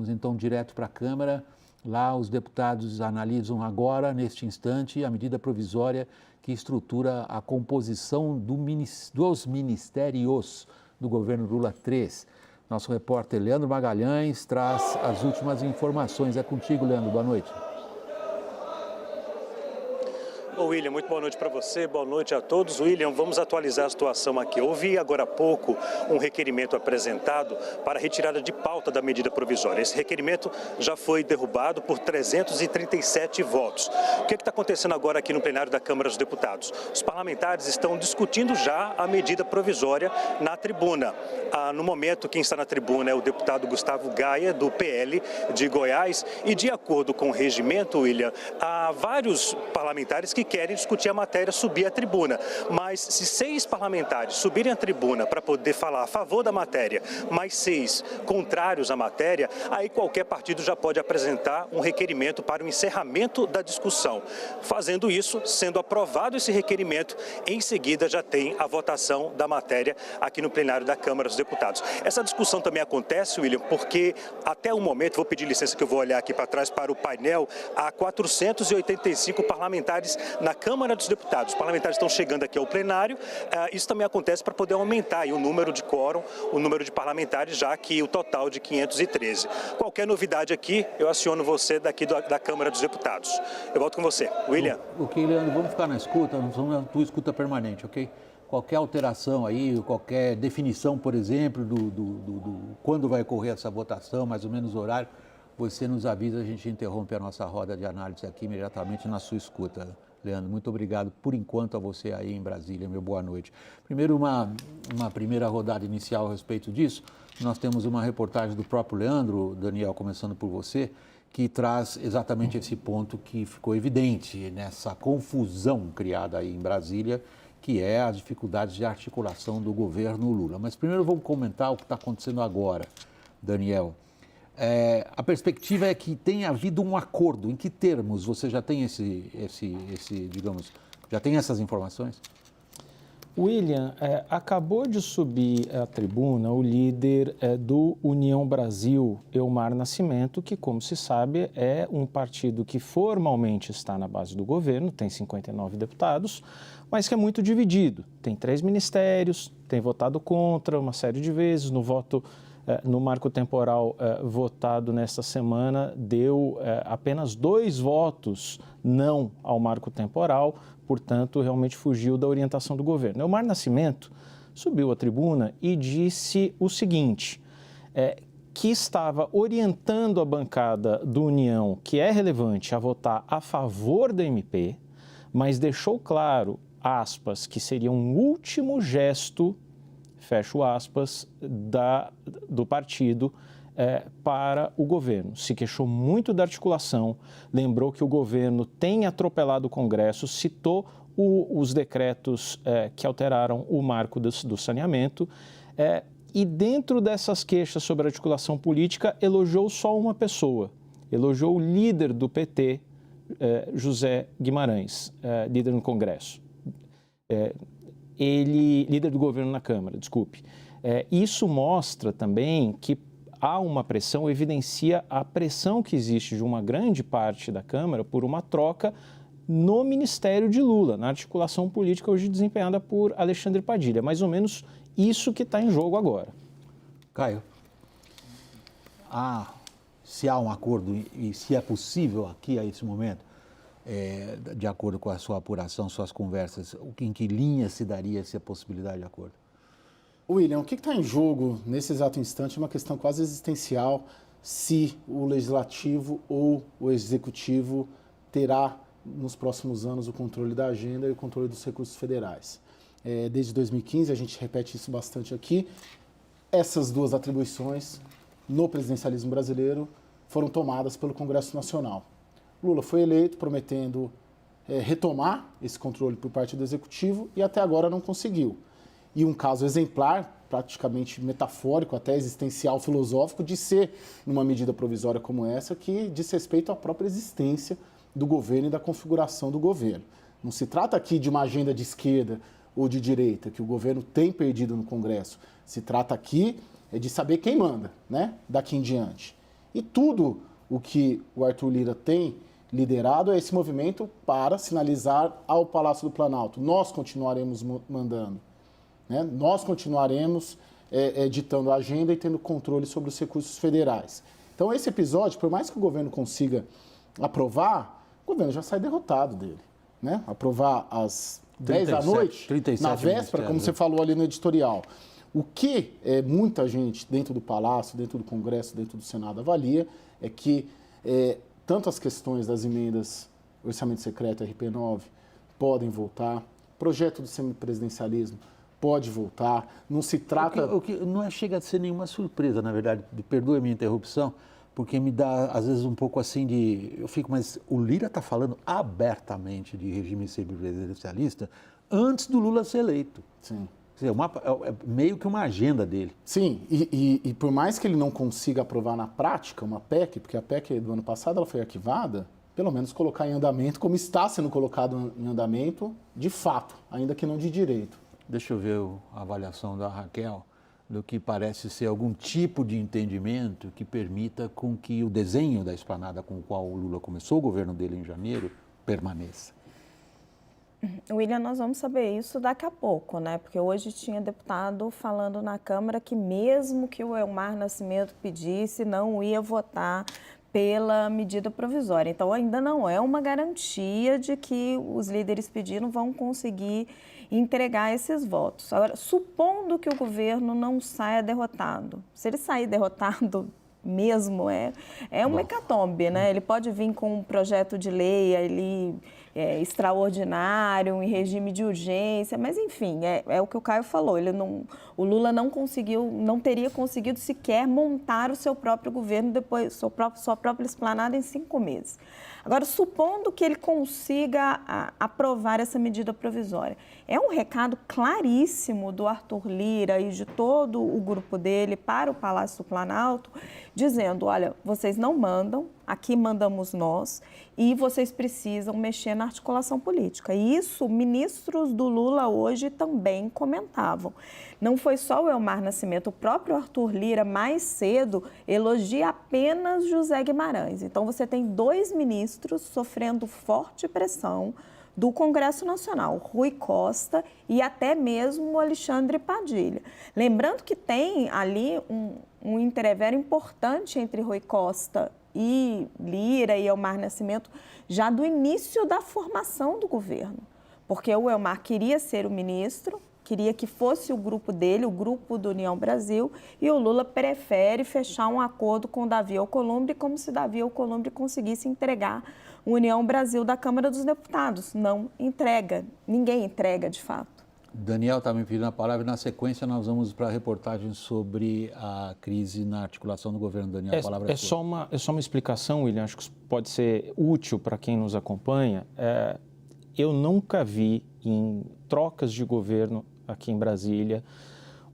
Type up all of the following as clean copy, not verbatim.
Vamos então direto para a Câmara. Lá os deputados analisam agora, neste instante, a medida provisória que estrutura a composição dos ministérios do governo Lula III. Nosso repórter Leandro Magalhães traz as últimas informações. É contigo, Leandro. Boa noite. William, muito boa noite para você, boa noite a todos. William, vamos atualizar a situação aqui. Houve agora há pouco um requerimento apresentado para retirada de pauta da medida provisória. Esse requerimento já foi derrubado por 337 votos. O que está acontecendo agora aqui no plenário da Câmara dos Deputados? Os parlamentares estão discutindo já a medida provisória na tribuna. No momento, quem está na tribuna é o deputado Gustavo Gaia, do PL de Goiás, e de acordo com o regimento, William, há vários parlamentares que querem discutir a matéria, subir à tribuna. Mas se 6 parlamentares subirem à tribuna para poder falar a favor da matéria, mais 6 contrários à matéria, aí qualquer partido já pode apresentar um requerimento para o encerramento da discussão. Fazendo isso, sendo aprovado esse requerimento, em seguida já tem a votação da matéria aqui no plenário da Câmara dos Deputados. Essa discussão também acontece, William, porque até o momento, vou pedir licença que eu vou olhar aqui para trás para o painel, há 485 parlamentares na Câmara dos Deputados. Os parlamentares estão chegando aqui ao plenário. Isso também acontece para poder aumentar aí o número de quórum, o número de parlamentares, já que o total de 513. Qualquer novidade aqui, eu aciono você daqui da Câmara dos Deputados. Eu volto com você. William. Ok, Leandro, vamos ficar na escuta, vamos na tua escuta permanente, ok? Qualquer alteração aí, qualquer definição, por exemplo, do quando vai ocorrer essa votação, mais ou menos o horário, você nos avisa, a gente interrompe a nossa roda de análise aqui imediatamente na sua escuta. Leandro, muito obrigado por enquanto a você aí em Brasília, meu boa noite. Primeiro, uma primeira rodada inicial a respeito disso. Nós temos uma reportagem do próprio Leandro, Daniel, começando por você, que traz exatamente esse ponto que ficou evidente nessa confusão criada aí em Brasília, que é as dificuldades de articulação do governo Lula. Mas primeiro vamos comentar o que está acontecendo agora, Daniel. A perspectiva é que tenha havido um acordo. Em que termos? Você já tem digamos, já tem essas informações? William, acabou de subir à tribuna o líder do União Brasil, Elmar Nascimento, que, como se sabe, é um partido que formalmente está na base do governo, tem 59 deputados, mas que é muito dividido. Tem 3 ministérios, tem votado contra uma série de vezes, no marco temporal votado nesta semana, deu apenas 2 votos não ao marco temporal, portanto, realmente fugiu da orientação do governo. Elmar Nascimento subiu à tribuna e disse o seguinte, que estava orientando a bancada do União, que é relevante, a votar a favor da MP, mas deixou claro, aspas, que seria um último gesto, fecho aspas, do partido para o governo. Se queixou muito da articulação, lembrou que o governo tem atropelado o Congresso, citou os decretos que alteraram o marco do saneamento e dentro dessas queixas sobre a articulação política, elogiou só uma pessoa, elogiou o líder do PT, José Guimarães, líder no Congresso. Líder do governo na Câmara, desculpe. Isso mostra também que há uma pressão, evidencia a pressão que existe de uma grande parte da Câmara por uma troca no Ministério de Lula, na articulação política hoje desempenhada por Alexandre Padilha. Mais ou menos isso que está em jogo agora. Caio, se há um acordo e se é possível aqui a esse momento, de acordo com a sua apuração, suas conversas, em que linha se daria essa possibilidade de acordo? William, o que está em jogo nesse exato instante é uma questão quase existencial, se o Legislativo ou o Executivo terá nos próximos anos o controle da agenda e o controle dos recursos federais. Desde 2015, a gente repete isso bastante aqui, essas 2 atribuições no presidencialismo brasileiro foram tomadas pelo Congresso Nacional. Lula foi eleito prometendo retomar esse controle por parte do Executivo e até agora não conseguiu. E um caso exemplar, praticamente metafórico, até existencial, filosófico, de ser numa medida provisória como essa, que diz respeito à própria existência do governo e da configuração do governo. Não se trata aqui de uma agenda de esquerda ou de direita, que o governo tem perdido no Congresso. Se trata aqui de saber quem manda, né, daqui em diante. E tudo o que o Arthur Lira tem liderado é esse movimento para sinalizar ao Palácio do Planalto: nós continuaremos mandando, né? Nós continuaremos ditando a agenda e tendo controle sobre os recursos federais. Então, esse episódio, por mais que o governo consiga aprovar, o governo já sai derrotado dele, né? Aprovar às 10 da noite, 37 na véspera, como você falou ali no editorial. O que muita gente dentro do Palácio, dentro do Congresso, dentro do Senado avalia é que tanto as questões das emendas orçamento secreto e RP9 podem voltar, projeto do semipresidencialismo pode voltar, não se trata... O que não chega a ser nenhuma surpresa, na verdade, perdoe a minha interrupção, porque me dá, às vezes, um pouco assim de... Eu fico, mas o Lira está falando abertamente de regime semipresidencialista antes do Lula ser eleito. Sim. Quer dizer, meio que uma agenda dele. Sim, e por mais que ele não consiga aprovar na prática uma PEC, porque a PEC do ano passado ela foi arquivada, pelo menos colocar em andamento, como está sendo colocado em andamento, de fato, ainda que não de direito. Deixa eu ver a avaliação da Raquel do que parece ser algum tipo de entendimento que permita com que o desenho da esplanada com o qual o Lula começou o governo dele em janeiro permaneça. William, nós vamos saber isso daqui a pouco, né? Porque hoje tinha deputado falando na Câmara que mesmo que o Elmar Nascimento pedisse, não ia votar pela medida provisória. Então, ainda não é uma garantia de que os líderes pedindo vão conseguir entregar esses votos. Agora, supondo que o governo não saia derrotado, se ele sair derrotado mesmo, é uma hecatombe, né? Ele pode vir com um projeto de lei ali extraordinário, em regime de urgência, mas enfim, é o que o Caio falou, o Lula não teria conseguido sequer montar o seu próprio governo depois, sua própria esplanada em 5 meses. Agora, supondo que ele consiga aprovar essa medida provisória, é um recado claríssimo do Arthur Lira e de todo o grupo dele para o Palácio do Planalto, dizendo, olha, vocês não mandam, aqui mandamos nós, e vocês precisam mexer na articulação política. E isso, ministros do Lula hoje também comentavam. Não foi só o Elmar Nascimento, o próprio Arthur Lira, mais cedo, elogia apenas José Guimarães. Então, você tem 2 ministros sofrendo forte pressão do Congresso Nacional, Rui Costa e até mesmo o Alexandre Padilha. Lembrando que tem ali um entrevero importante entre Rui Costa e Lira e Elmar Nascimento já do início da formação do governo, porque o Elmar queria ser o ministro, queria que fosse o grupo dele, o grupo do União Brasil, e o Lula prefere fechar um acordo com Davi Alcolumbre, como se Davi Alcolumbre conseguisse entregar o União Brasil da Câmara dos Deputados. Não entrega, ninguém entrega de fato. Daniel está me pedindo a palavra e na sequência nós vamos para a reportagem sobre a crise na articulação do governo. Daniel, a palavra é sua. É só uma explicação, William, acho que isso pode ser útil para quem nos acompanha. Eu nunca vi em trocas de governo aqui em Brasília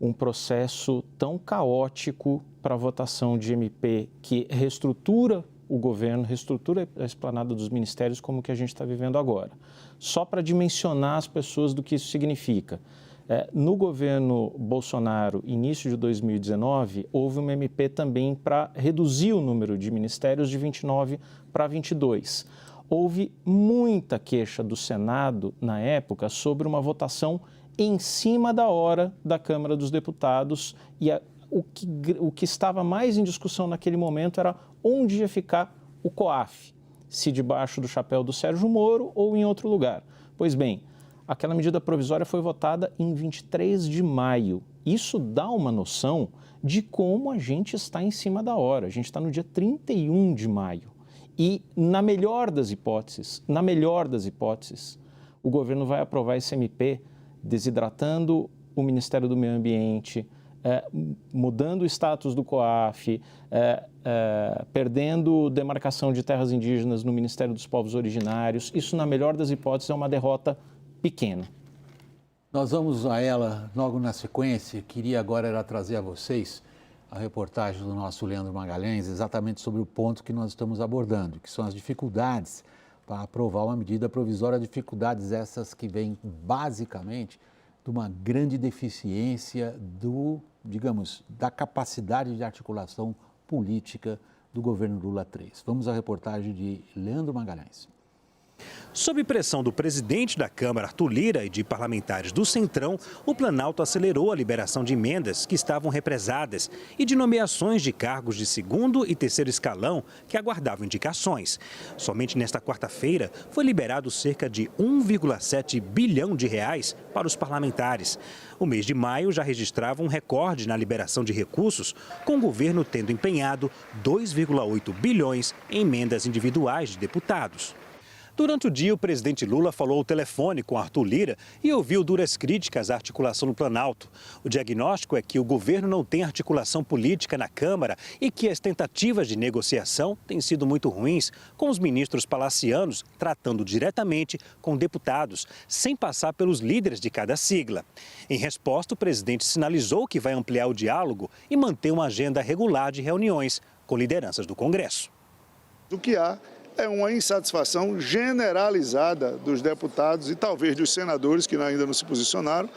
um processo tão caótico para a votação de MP que reestrutura o governo, reestrutura a esplanada dos ministérios como que a gente está vivendo agora. Só para dimensionar as pessoas do que isso significa. No governo Bolsonaro, início de 2019, houve uma MP também para reduzir o número de ministérios de 29 para 22. Houve muita queixa do Senado, na época, sobre uma votação em cima da hora da Câmara dos Deputados e o que estava mais em discussão naquele momento era onde ia ficar o COAF, se debaixo do chapéu do Sérgio Moro ou em outro lugar. Pois bem, aquela medida provisória foi votada em 23 de maio. Isso dá uma noção de como a gente está em cima da hora. A gente está no dia 31 de maio. E, na melhor das hipóteses, o governo vai aprovar esse MP desidratando o Ministério do Meio Ambiente, mudando o status do COAF, perdendo demarcação de terras indígenas no Ministério dos Povos Originários. Isso, na melhor das hipóteses, é uma derrota pequena. Nós vamos a ela logo na sequência. Queria agora trazer a vocês a reportagem do nosso Leandro Magalhães, exatamente sobre o ponto que nós estamos abordando, que são as dificuldades para aprovar uma medida provisória, dificuldades essas que vêm basicamente de uma grande deficiência da capacidade de articulação política do governo Lula 3. Vamos à reportagem de Leandro Magalhães. Sob pressão do presidente da Câmara, Arthur Lira, e de parlamentares do Centrão, o Planalto acelerou a liberação de emendas que estavam represadas e de nomeações de cargos de segundo e terceiro escalão que aguardavam indicações. Somente nesta quarta-feira foi liberado cerca de 1,7 bilhão de reais para os parlamentares. O mês de maio já registrava um recorde na liberação de recursos, com o governo tendo empenhado 2,8 bilhões em emendas individuais de deputados. Durante o dia, o presidente Lula falou ao telefone com Arthur Lira e ouviu duras críticas à articulação no Planalto. O diagnóstico é que o governo não tem articulação política na Câmara e que as tentativas de negociação têm sido muito ruins, com os ministros palacianos tratando diretamente com deputados, sem passar pelos líderes de cada sigla. Em resposta, o presidente sinalizou que vai ampliar o diálogo e manter uma agenda regular de reuniões com lideranças do Congresso. O que há é uma insatisfação generalizada dos deputados e talvez dos senadores, que ainda não se posicionaram,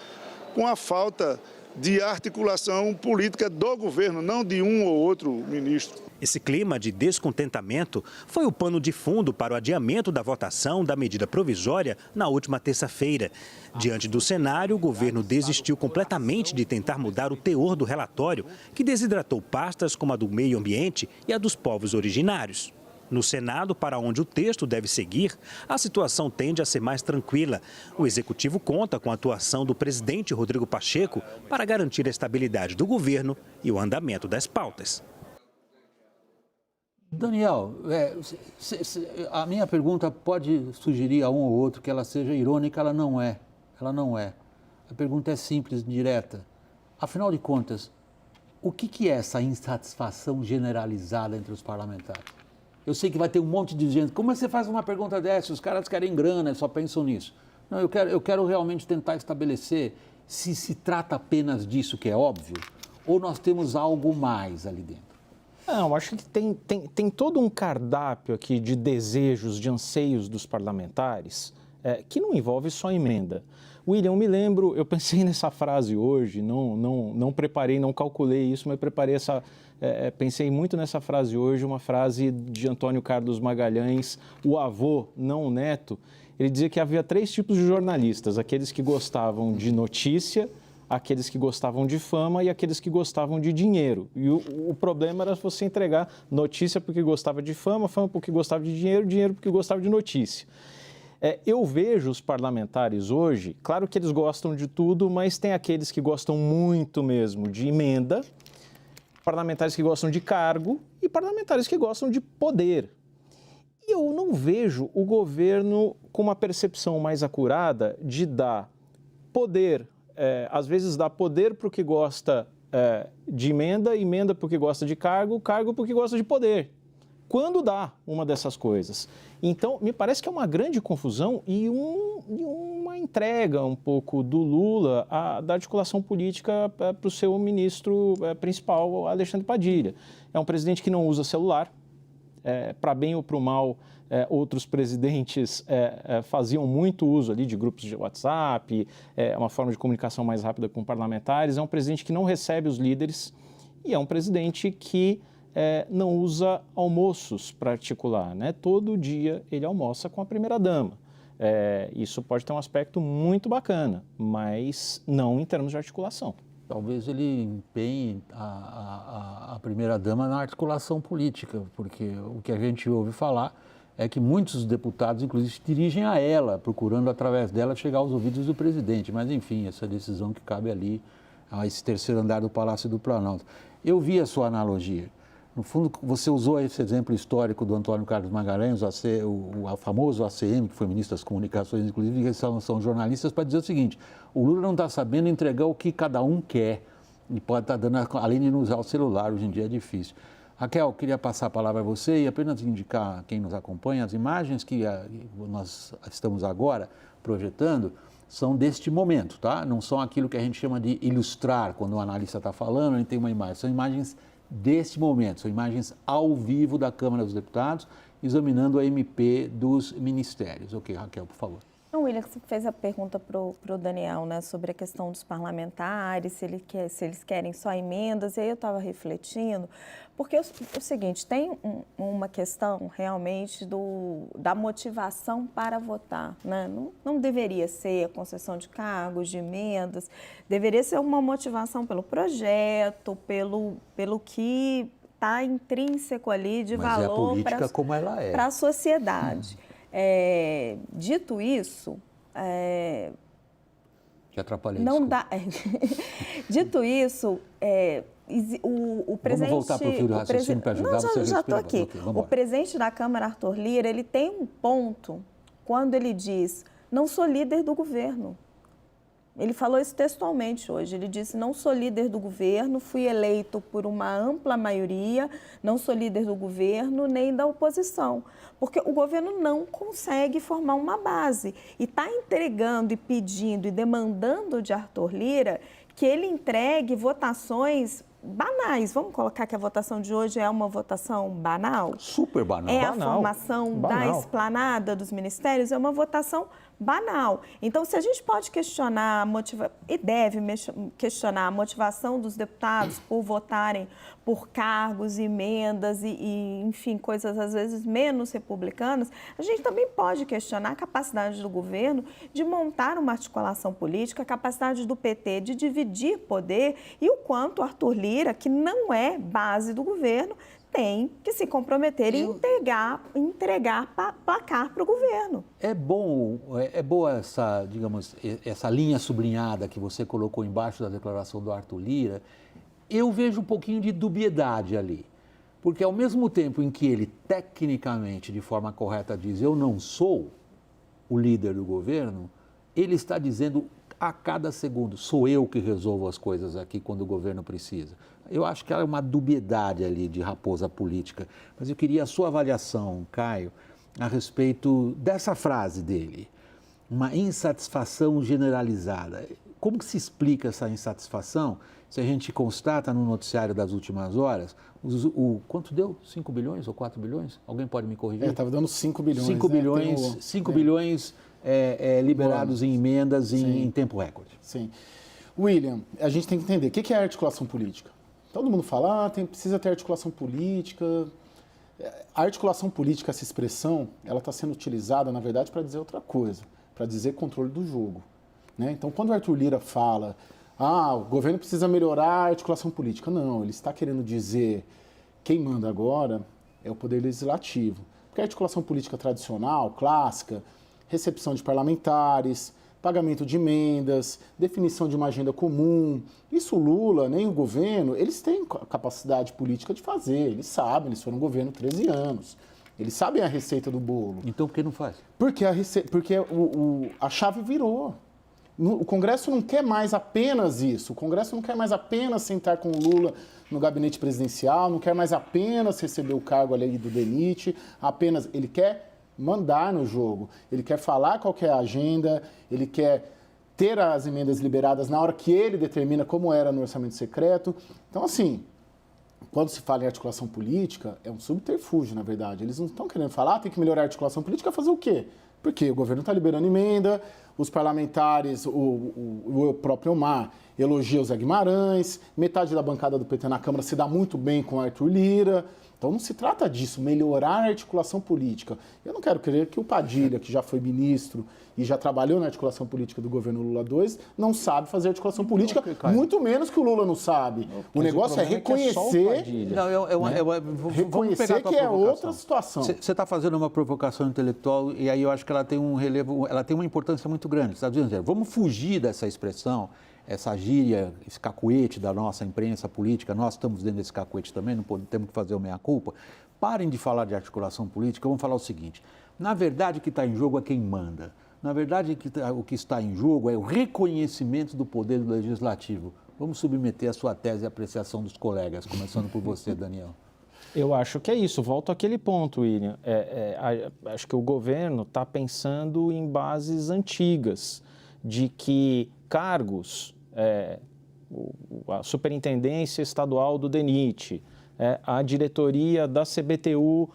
com a falta de articulação política do governo, não de um ou outro ministro. Esse clima de descontentamento foi o pano de fundo para o adiamento da votação da medida provisória na última terça-feira. Diante do cenário, o governo desistiu completamente de tentar mudar o teor do relatório, que desidratou pastas como a do meio ambiente e a dos povos originários. No Senado, para onde o texto deve seguir, a situação tende a ser mais tranquila. O Executivo conta com a atuação do presidente Rodrigo Pacheco para garantir a estabilidade do governo e o andamento das pautas. Daniel, a minha pergunta pode sugerir a um ou outro que ela seja irônica, ela não é. Ela não é. A pergunta é simples, direta. Afinal de contas, o que é essa insatisfação generalizada entre os parlamentares? Eu sei que vai ter um monte de gente. Como você faz uma pergunta dessa? Os caras querem grana, só pensam nisso. Não, eu quero realmente tentar estabelecer se trata apenas disso, que é óbvio, ou nós temos algo mais ali dentro. Não, acho que tem todo um cardápio aqui de desejos, de anseios dos parlamentares, que não envolve só emenda. William, me lembro, eu pensei nessa frase hoje, não preparei, não calculei isso, mas pensei muito nessa frase hoje, uma frase de Antônio Carlos Magalhães, o avô, não o neto. Ele dizia que havia 3 tipos de jornalistas, aqueles que gostavam de notícia, aqueles que gostavam de fama e aqueles que gostavam de dinheiro. E o problema era você entregar notícia porque gostava de fama, fama porque gostava de dinheiro, dinheiro porque gostava de notícia. Eu vejo os parlamentares hoje, claro que eles gostam de tudo, mas tem aqueles que gostam muito mesmo de emenda, parlamentares que gostam de cargo e parlamentares que gostam de poder. E eu não vejo o governo com uma percepção mais acurada de dar poder, às vezes dá poder para o que gosta de emenda, emenda porque gosta de cargo, cargo porque gosta de poder. Quando dá uma dessas coisas. Então, me parece que é uma grande confusão e uma entrega um pouco do Lula da articulação política para o seu ministro principal, Alexandre Padilha. É um presidente que não usa celular, para bem ou para o mal, outros presidentes faziam muito uso ali de grupos de WhatsApp, uma forma de comunicação mais rápida com parlamentares. É um presidente que não recebe os líderes e é um presidente que não usa almoços para articular, né? Todo dia ele almoça com a primeira-dama. Isso pode ter um aspecto muito bacana, mas não em termos de articulação. Talvez ele empenhe a primeira-dama na articulação política, porque o que a gente ouve falar é que muitos deputados, inclusive, se dirigem a ela, procurando, através dela, chegar aos ouvidos do presidente. Mas, enfim, essa decisão que cabe ali, a esse terceiro andar do Palácio do Planalto. Eu vi a sua analogia. No fundo, você usou esse exemplo histórico do Antônio Carlos Magalhães, o famoso ACM, que foi ministro das Comunicações, inclusive, que são jornalistas, para dizer o seguinte: o Lula não está sabendo entregar o que cada um quer e pode estar dando, além de não usar o celular, hoje em dia é difícil. Raquel, queria passar a palavra a você e apenas indicar a quem nos acompanha, as imagens que nós estamos agora projetando são deste momento, tá? Não são aquilo que a gente chama de ilustrar, quando o analista está falando, a gente tem uma imagem, são imagens deste momento, são imagens ao vivo da Câmara dos Deputados, examinando a MP dos ministérios. Ok, Raquel, por favor. O William, você fez a pergunta para o Daniel, né, sobre a questão dos parlamentares, se eles querem só emendas, e aí eu estava refletindo, porque é o seguinte, tem uma questão realmente da motivação para votar, né? Não deveria ser a concessão de cargos, de emendas, deveria ser uma motivação pelo projeto, pelo que está intrínseco ali de Mas valor é a política como ela é. para a sociedade. Dito isso, Te atrapalhei, não desculpa. dá. Dito isso, o presidente. Vamos voltar para o fio do raciocínio para ajudar você a já estou respirar. aqui. Ok, O presidente da Câmara, Arthur Lira, ele tem um ponto quando ele diz: não sou líder do governo. Ele falou isso textualmente hoje. Ele disse: não sou líder do governo, fui eleito por uma ampla maioria, não sou líder do governo nem da oposição. Porque o governo não consegue formar uma base. E está entregando e pedindo e demandando de Arthur Lira que ele entregue votações banais. Vamos colocar que a votação de hoje é uma votação banal? Super banal. É a Banal. formação da Banal. esplanada dos ministérios, é uma votação banal. Então, se a gente pode questionar e deve questionar a motivação dos deputados por votarem por cargos, emendas e, enfim, coisas às vezes menos republicanas, a gente também pode questionar a capacidade do governo de montar uma articulação política, a capacidade do PT de dividir poder e o quanto o Arthur Lira, que não é base do governo, tem que se comprometer e entregar placar para o governo. É boa essa, digamos, essa linha sublinhada que você colocou embaixo da declaração do Arthur Lira. Eu vejo um pouquinho de dubiedade ali, porque ao mesmo tempo em que ele tecnicamente, de forma correta, diz eu não sou o líder do governo, ele está dizendo a cada segundo, sou eu que resolvo as coisas aqui quando o governo precisa. Eu acho que há uma dubiedade ali de raposa política, mas eu queria a sua avaliação, Caio, a respeito dessa frase dele, uma insatisfação generalizada. Como que se explica essa insatisfação se a gente constata no noticiário das últimas horas, quanto deu? 5 bilhões ou 4 bilhões? Alguém pode me corrigir? Estava dando 5 bilhões. 5 bilhões, 5 bilhões liberados em emendas em tempo recorde. Sim. William, a gente tem que entender o que é articulação política. Todo mundo fala, precisa ter articulação política. A articulação política, essa expressão, ela está sendo utilizada, na verdade, para dizer outra coisa, para dizer controle do jogo. Né? Então, quando o Arthur Lira fala, o governo precisa melhorar a articulação política, não, ele está querendo dizer quem manda agora é o Poder Legislativo. Porque a articulação política tradicional, clássica, recepção de parlamentares, pagamento de emendas, definição de uma agenda comum. Isso o Lula, nem o governo, eles têm capacidade política de fazer, eles sabem, eles foram governo 13 anos, eles sabem a receita do bolo. Então por que não faz? Porque a chave virou. O Congresso não quer mais apenas isso, o Congresso não quer mais apenas sentar com o Lula no gabinete presidencial, não quer mais apenas receber o cargo ali do DENIT, ele quer mandar no jogo, ele quer falar qual que é a agenda, ele quer ter as emendas liberadas na hora que ele determina, como era no orçamento secreto. Então, assim, quando se fala em articulação política, é um subterfúgio, na verdade. Eles não estão querendo falar, tem que melhorar a articulação política, fazer o quê? Porque o governo está liberando emenda, os parlamentares, o próprio Omar elogia o Zé Guimarães, metade da bancada do PT na Câmara se dá muito bem com o Arthur Lira. Então não se trata disso, melhorar a articulação política. Eu não quero crer que o Padilha, que já foi ministro e já trabalhou na articulação política do governo Lula II, não sabe fazer articulação política, muito menos que o Lula não sabe. O negócio é reconhecer, reconhecer que é outra situação. Você está fazendo uma provocação intelectual e aí eu acho que ela tem um relevo, ela tem uma importância muito grande. Você está dizendo, vamos fugir dessa expressão, essa gíria, esse cacuete da nossa imprensa política, nós estamos dentro desse cacuete também, não temos que fazer o meia-culpa. Parem de falar de articulação política, vamos falar o seguinte, na verdade o que está em jogo é quem manda. Na verdade o que está em jogo é o reconhecimento do poder do legislativo. Vamos submeter a sua tese e apreciação dos colegas, começando por você, Daniel. Eu acho que é isso, volto àquele ponto, William. Acho que o governo está pensando em bases antigas, de que cargos, a Superintendência Estadual do DENIT, a diretoria da CBTU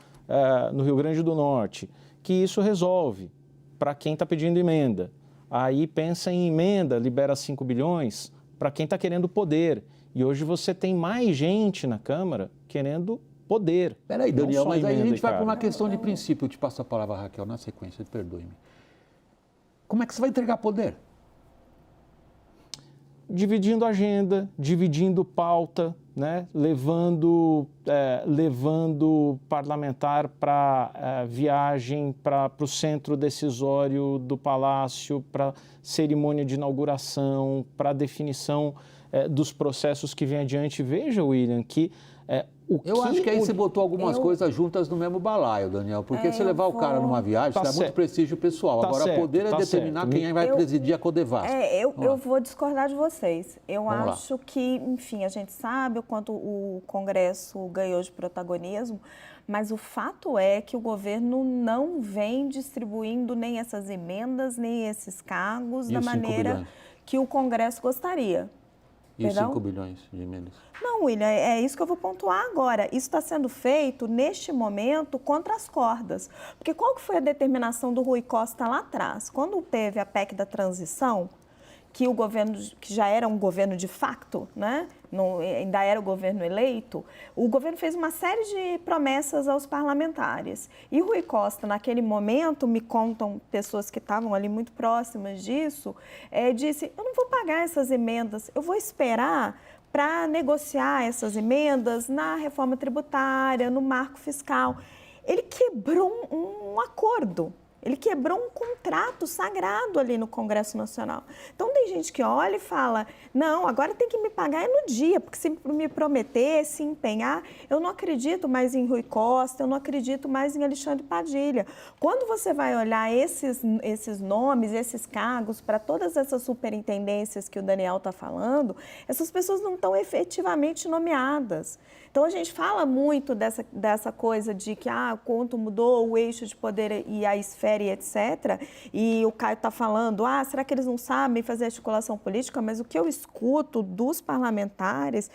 no Rio Grande do Norte, que isso resolve. para quem está pedindo emenda. Aí pensa em emenda, libera 5 bilhões para quem está querendo poder. E hoje você tem mais gente na Câmara querendo poder. Peraí, Daniel, não só mas aí a emenda gente e vai para cargo. uma questão de princípio. Eu te passo a palavra, Raquel, na sequência, perdoe-me. Como é que você vai entregar poder? Dividindo agenda, dividindo pauta, né? levando parlamentar para viagem, para o centro decisório do Palácio, para cerimônia de inauguração, para definição dos processos que vem adiante. Veja, William, que Eu acho que aí você botou algumas coisas juntas no mesmo balaio, Daniel, porque se levar o cara numa viagem, Tá dá muito certo. prestígio pessoal. Tá Agora, certo, poder é tá determinar certo. quem vai presidir a Codevasf. Eu vou discordar de vocês. Eu Vamos lá. acho que, enfim, a gente sabe o quanto o Congresso ganhou de protagonismo, mas o fato é que o governo não vem distribuindo nem essas emendas, nem esses cargos E da os 5 maneira bilhões? que o Congresso gostaria. E os Perdão? 5 bilhões de emendas? Não, William, é isso que eu vou pontuar agora. Isso está sendo feito, neste momento, contra as cordas. Porque qual que foi a determinação do Rui Costa lá atrás? Quando teve a PEC da transição, que o governo, que já era um governo de facto, né? Ainda era o governo eleito, o governo fez uma série de promessas aos parlamentares. E Rui Costa, naquele momento, me contam pessoas que estavam ali muito próximas disso, disse, eu não vou pagar essas emendas, eu vou esperar para negociar essas emendas na reforma tributária, no marco fiscal. Ele quebrou um acordo. Ele quebrou um contrato sagrado ali no Congresso Nacional. Então, tem gente que olha e fala, não, agora tem que me pagar no dia, porque se me prometer, se empenhar, eu não acredito mais em Rui Costa, eu não acredito mais em Alexandre Padilha. Quando você vai olhar esses nomes, esses cargos, para todas essas superintendências que o Daniel está falando, essas pessoas não estão efetivamente nomeadas. Então, a gente fala muito dessa coisa de que quanto mudou o eixo de poder e a esfera e etc. E o Caio está falando, será que eles não sabem fazer articulação política? Mas o que eu escuto dos parlamentares,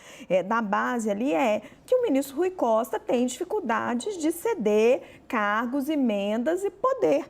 da base ali, é que o ministro Rui Costa tem dificuldades de ceder cargos, emendas e poder